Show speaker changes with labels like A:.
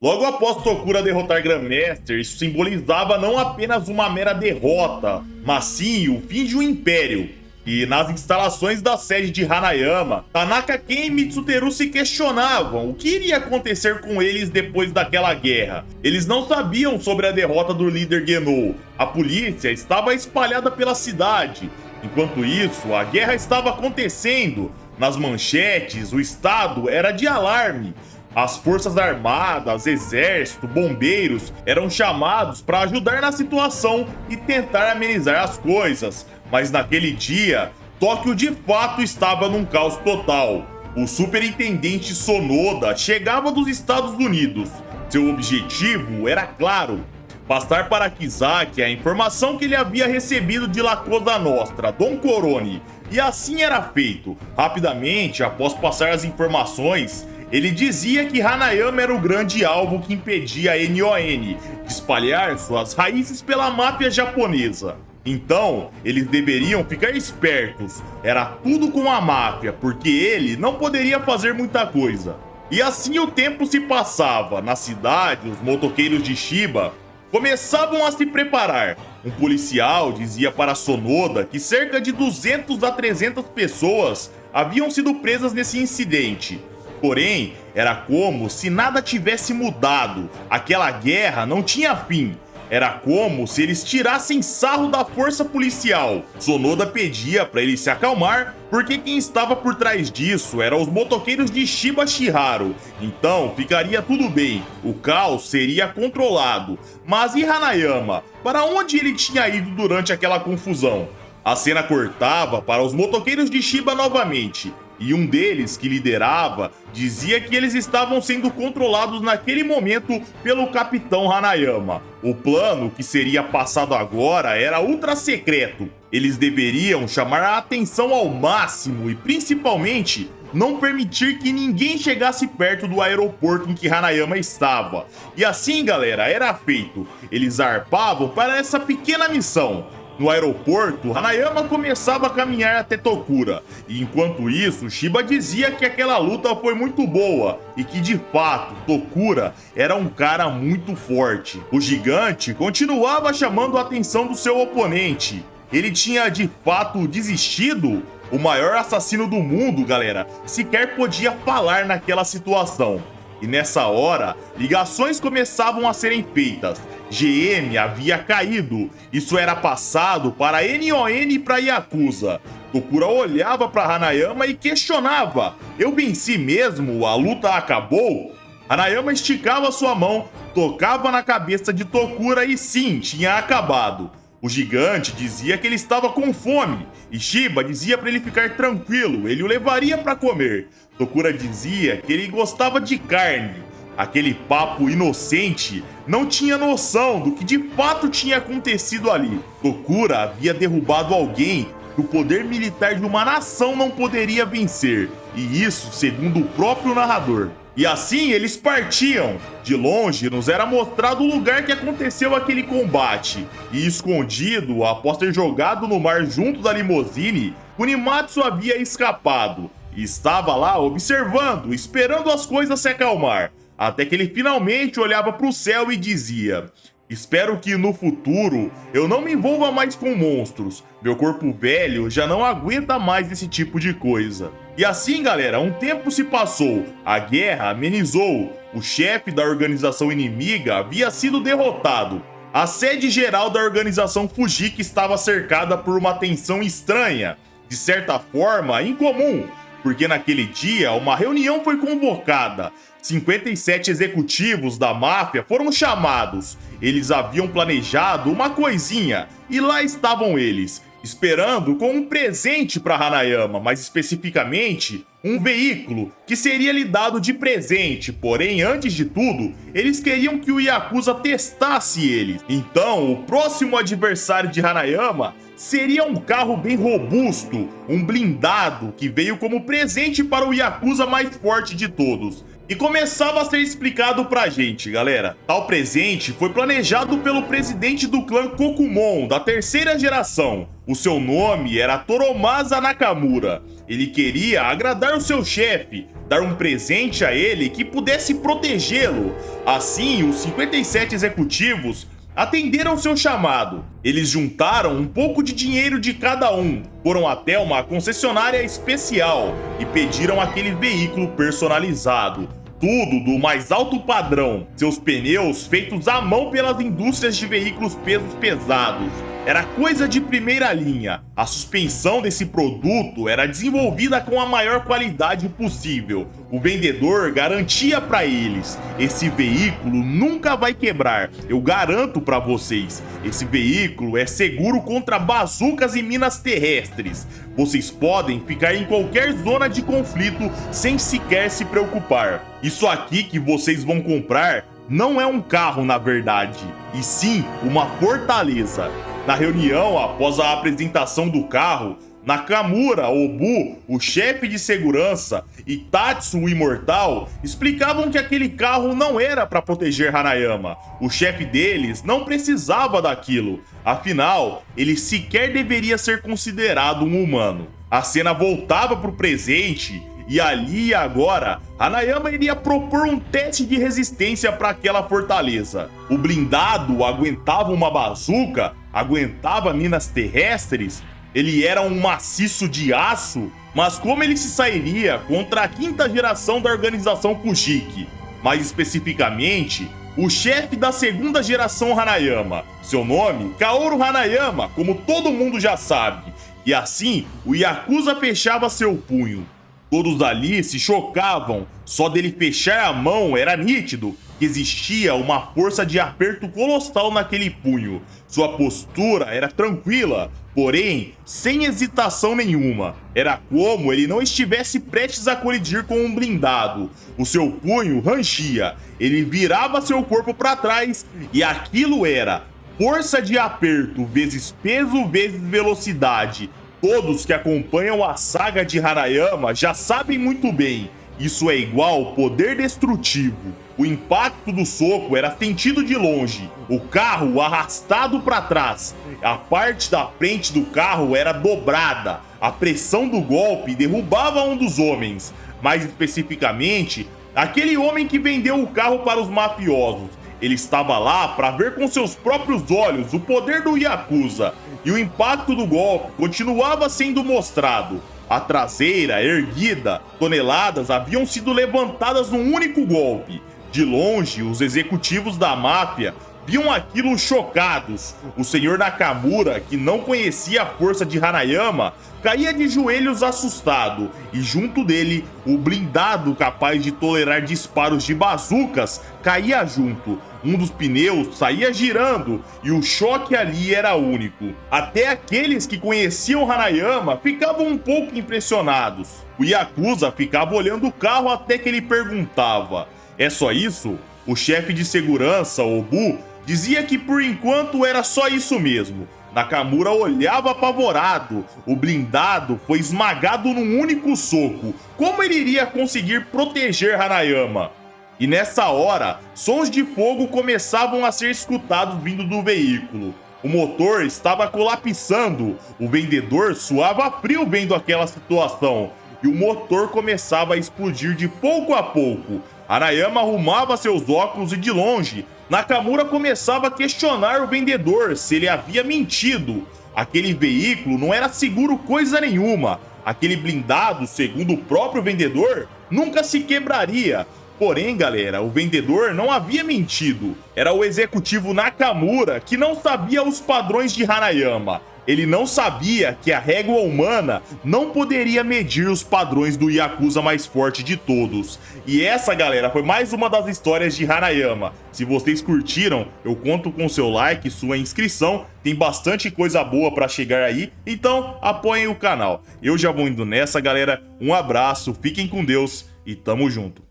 A: Logo após Tokura derrotar Grandmaster, isso simbolizava não apenas uma mera derrota, mas sim o fim de um império. E nas instalações da sede de Hanayama, Tanaka Ken e Mitsuteru se questionavam o que iria acontecer com eles depois daquela guerra. Eles não sabiam sobre a derrota do líder Genou. A polícia estava espalhada pela cidade. Enquanto isso, a guerra estava acontecendo. Nas manchetes, o estado era de alarme. As forças armadas, exército, bombeiros eram chamados para ajudar na situação e tentar amenizar as coisas. Mas naquele dia, Tóquio de fato estava num caos total. O superintendente Sonoda chegava dos Estados Unidos. Seu objetivo era claro: passar para Kizaki a informação que ele havia recebido de La Cosa Nostra, Don Corone. E assim era feito. Rapidamente, após passar as informações, ele dizia que Hanayama era o grande alvo que impedia a NON de espalhar suas raízes pela máfia japonesa. Então, eles deveriam ficar espertos. Era tudo com a máfia, porque ele não poderia fazer muita coisa. E assim o tempo se passava. Na cidade, os motoqueiros de Shiba começavam a se preparar. Um policial dizia para Sonoda que cerca de 200 a 300 pessoas haviam sido presas nesse incidente. Porém, era como se nada tivesse mudado. Aquela guerra não tinha fim. Era como se eles tirassem sarro da força policial. Sonoda pedia para ele se acalmar, porque quem estava por trás disso eram os motoqueiros de Shiba Shiharu. Então ficaria tudo bem, o caos seria controlado. Mas e Hanayama? Para onde ele tinha ido durante aquela confusão? A cena cortava para os motoqueiros de Shiba novamente. E um deles, que liderava, dizia que eles estavam sendo controlados naquele momento pelo Capitão Hanayama. O plano que seria passado agora era ultra secreto. Eles deveriam chamar a atenção ao máximo e, principalmente, não permitir que ninguém chegasse perto do aeroporto em que Hanayama estava. E assim, galera, era feito. Eles zarpavam para essa pequena missão. No aeroporto, Hanayama começava a caminhar até Tokura, e enquanto isso, Shiba dizia que aquela luta foi muito boa e que de fato Tokura era um cara muito forte. O gigante continuava chamando a atenção do seu oponente. Ele tinha de fato desistido? O maior assassino do mundo, galera, sequer podia falar naquela situação. E nessa hora, ligações começavam a serem feitas. GM havia caído. Isso era passado para NON e para Yakuza. Tokura olhava para Hanayama e questionava: eu venci mesmo? A luta acabou? Hanayama esticava sua mão, tocava na cabeça de Tokura e sim, tinha acabado. O gigante dizia que ele estava com fome, e Shiba dizia para ele ficar tranquilo, ele o levaria para comer. Tokura dizia que ele gostava de carne. Aquele papo inocente não tinha noção do que de fato tinha acontecido ali. Tokura havia derrubado alguém que o poder militar de uma nação não poderia vencer, e isso segundo o próprio narrador. E assim eles partiam. De longe nos era mostrado o lugar que aconteceu aquele combate. E escondido, após ter jogado no mar junto da limusine, Kunimatsu havia escapado. E estava lá observando, esperando as coisas se acalmar. Até que ele finalmente olhava para o céu e dizia: espero que no futuro eu não me envolva mais com monstros. Meu corpo velho já não aguenta mais esse tipo de coisa. E assim, galera, um tempo se passou, a guerra amenizou, o chefe da organização inimiga havia sido derrotado. A sede geral da organização Fujiki estava cercada por uma tensão estranha, de certa forma incomum, porque naquele dia uma reunião foi convocada. 57 executivos da máfia foram chamados. Eles haviam planejado uma coisinha, e lá estavam eles, esperando com um presente para Hanayama, mais especificamente, um veículo que seria lhe dado de presente. Porém, antes de tudo, eles queriam que o Yakuza testasse eles. Então, o próximo adversário de Hanayama seria um carro bem robusto, um blindado que veio como presente para o Yakuza mais forte de todos. E começava a ser explicado pra gente, galera. Tal presente foi planejado pelo presidente do clã Kokumon, da terceira geração. O seu nome era Toromasa Nakamura. Ele queria agradar o seu chefe, dar um presente a ele que pudesse protegê-lo. Assim, os 57 executivos atenderam seu chamado. Eles juntaram um pouco de dinheiro de cada um, foram até uma concessionária especial e pediram aquele veículo personalizado. Tudo do mais alto padrão, seus pneus feitos à mão pelas indústrias de veículos pesos pesados. Era coisa de primeira linha. A suspensão desse produto era desenvolvida com a maior qualidade possível. O vendedor garantia para eles: esse veículo nunca vai quebrar, eu garanto para vocês. Esse veículo é seguro contra bazucas e minas terrestres. Vocês podem ficar em qualquer zona de conflito sem sequer se preocupar. Isso aqui que vocês vão comprar não é um carro, na verdade, e sim uma fortaleza. Na reunião, após a apresentação do carro, Nakamura, Obu, o chefe de segurança, e Tatsu, o imortal, explicavam que aquele carro não era para proteger Hanayama. O chefe deles não precisava daquilo, afinal, ele sequer deveria ser considerado um humano. A cena voltava para o presente e ali e agora, Hanayama iria propor um teste de resistência para aquela fortaleza. O blindado aguentava uma bazuca, aguentava minas terrestres, ele era um maciço de aço, mas como ele se sairia contra a quinta geração da organização Fujiki? Mais especificamente, o chefe da segunda geração Hanayama. Seu nome, Kaoru Hanayama, como todo mundo já sabe. E assim, o Yakuza fechava seu punho. Todos ali se chocavam, só dele fechar a mão era nítido que existia uma força de aperto colossal naquele punho. Sua postura era tranquila, porém sem hesitação nenhuma. Era como ele não estivesse prestes a colidir com um blindado. O seu punho rangia, ele virava seu corpo para trás e aquilo era força de aperto vezes peso vezes velocidade. Todos que acompanham a saga de Hanayama já sabem muito bem, isso é igual poder destrutivo. O impacto do soco era sentido de longe, o carro arrastado para trás, a parte da frente do carro era dobrada, a pressão do golpe derrubava um dos homens, mais especificamente, aquele homem que vendeu o carro para os mafiosos. Ele estava lá para ver com seus próprios olhos o poder do Yakuza, e o impacto do golpe continuava sendo mostrado. A traseira erguida, toneladas haviam sido levantadas num único golpe. De longe, os executivos da máfia viam aquilo chocados. O senhor Nakamura, que não conhecia a força de Hanayama, caía de joelhos assustado, e junto dele, o blindado capaz de tolerar disparos de bazucas caía junto. Um dos pneus saía girando e o choque ali era único. Até aqueles que conheciam Hanayama ficavam um pouco impressionados. O Yakuza ficava olhando o carro até que ele perguntava: "É só isso?" O chefe de segurança, Obu, dizia que por enquanto era só isso mesmo. Nakamura olhava apavorado. O blindado foi esmagado num único soco. Como ele iria conseguir proteger Hanayama? E nessa hora, sons de fogo começavam a ser escutados vindo do veículo. O motor estava colapsando. O vendedor suava frio vendo aquela situação. E o motor começava a explodir de pouco a pouco. Hanayama arrumava seus óculos e de longe, Nakamura começava a questionar o vendedor se ele havia mentido. Aquele veículo não era seguro coisa nenhuma. Aquele blindado, segundo o próprio vendedor, nunca se quebraria. Porém, galera, o vendedor não havia mentido. Era o executivo Nakamura que não sabia os padrões de Hanayama. Ele não sabia que a régua humana não poderia medir os padrões do Yakuza mais forte de todos. E essa, galera, foi mais uma das histórias de Hanayama. Se vocês curtiram, eu conto com seu like e sua inscrição. Tem bastante coisa boa pra chegar aí, então apoiem o canal. Eu já vou indo nessa, galera. Um abraço, fiquem com Deus e tamo junto.